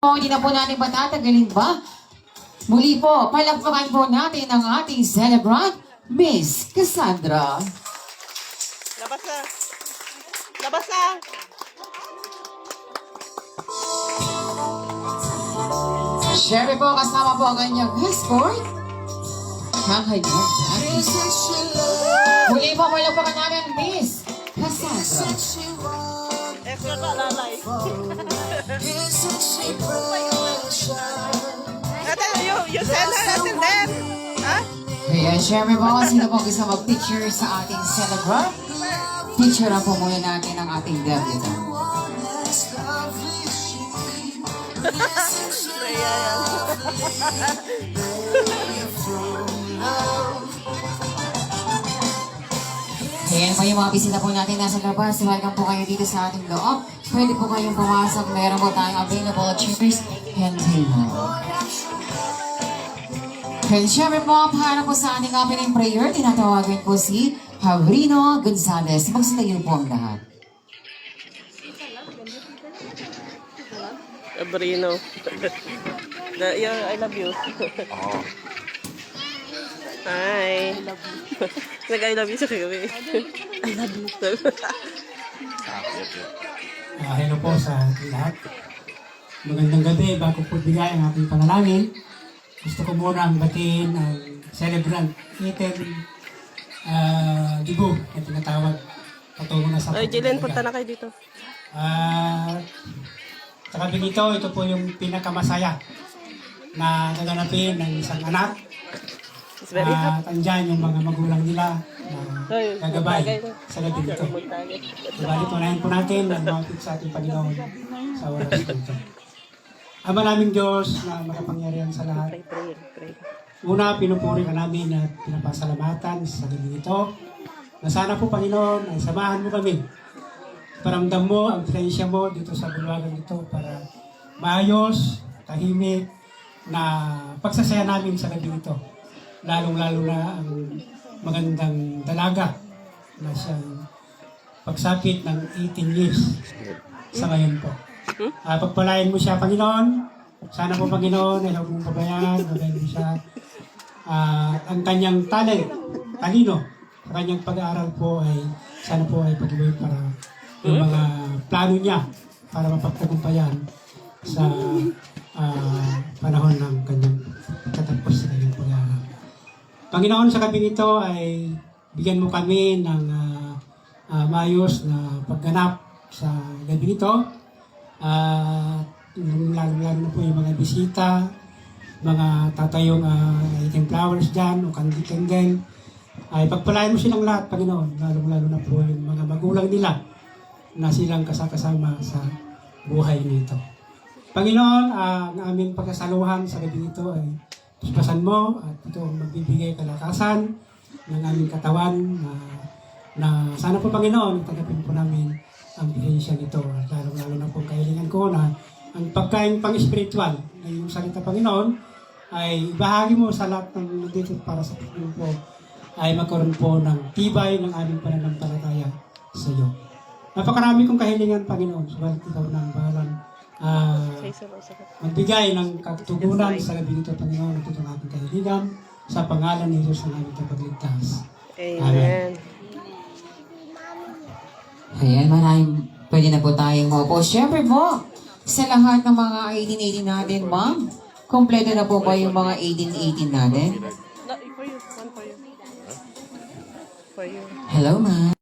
Hindi na po natin patatagalin ba? Muli po, palakpakan po natin ang ating celebrant, Miss Cassandra. Labas na! Labas na! Siyempre po, kasama po ang kanyang escort. Kakailan natin. Muli po, palakpakan natin, Miss Cassandra. Extra ka, lalay. Ate, you send her natin din. Ha? Kaya siyempre po, sino po gusto mag-picture sa ating celebrant? Picture na po muna natin ang ating debutant. Ayan po yung mga bisita po natin nasa labas. Welcome po kayo dito sa ating loob. Pwede po kayong pumasok. Meron po tayong available chairs and table. And syempre po, para po sa ating opening prayer, tinatawagan po si Javrino Gonzalez. Magsitayo po ang lahat. Abrino. Yeah, I love you. Hi. Nag-I love you sa kagabi. I love you. Hello po sa ating lahat. Magandang gabi. Bago po bigay ang ating panalangin, gusto ko muna ang batiin ang celebrant, Ethan Dibu, na tinatawag patungo na sa Ay, Jillian, punta na kayo dito. Sa kabi nito, ito po yung pinakamasaya na naganapin ng isang anak. It's very hot. At andyan yung mga magulang nila na gagabay sa gabi nito. Sabali po nahin po natin ang mawapit sa ating Panginoon sa oras nito. Ama naming Diyos na makapangyarihan sa lahat. Pray. Una, pinupuri ka namin at pinapasalamatan sa gabi ito. Na sana po, Panginoon, ay samahan mo kami. Paramdam mo ang presensya mo dito sa bulwagan ito para maayos, tahimik, na pagsasaya namin sa gabi ito. Lalong-lalo na ang magandang dalaga na siyang pagsapit ng 18 years sa ngayon po. Pagpalain mo siya, Panginoon. Sana po, Panginoon, ay huwag mong pabayaan, magayin mo siya. Ang kanyang talino, sa kanyang pag-aaral po ay sana po ay pag-ibay para yung mga plano niya para mapagtagumpayan sa panahon ng kanyang katapos sa kanyang pag-aaral. Panginoon, sa gabi nito ay bigyan mo kami ng maayos na pagganap sa gabi nito. Lalo-lalo na po yung mga bisita, mga tatayong item flowers dyan o candy-candle. Ay pagpalain mo silang lahat, Panginoon. Lalo-lalo na po yung mga magulang nila na silang kasama sa buhay nito. Panginoon, ang aming pagkasaluhan sa gabi nito ay puspasan mo at ito ang magbibigay kalakasan ng aming katawan na sana po, Panginoon, tanggapin po namin ang bihensya nito. Lalo-lalo na po kahilingan ko na ang pagkain pang-spiritual na yung salita, Panginoon, ay bahagi mo sa lahat ng dito para sa Panginoon po ay magkaroon po ng tibay ng aming pananampalataya sa iyo. Napakarami kong kahilingan, Panginoon, subalit ikaw na ang bahalang magbigay ng katugunan sa gabi nito, Panginoon, at itong ating kahilingan sa pangalan ni Jesus na aming kapagligtas. Amen. Ayan, maraming pwede na po tayong maupo. Siyempre po, sa lahat ng mga 1818 natin, ma'am, kompleto na po ba yung mga 1818 natin? For you. One for you. For you. Hello, ma'am.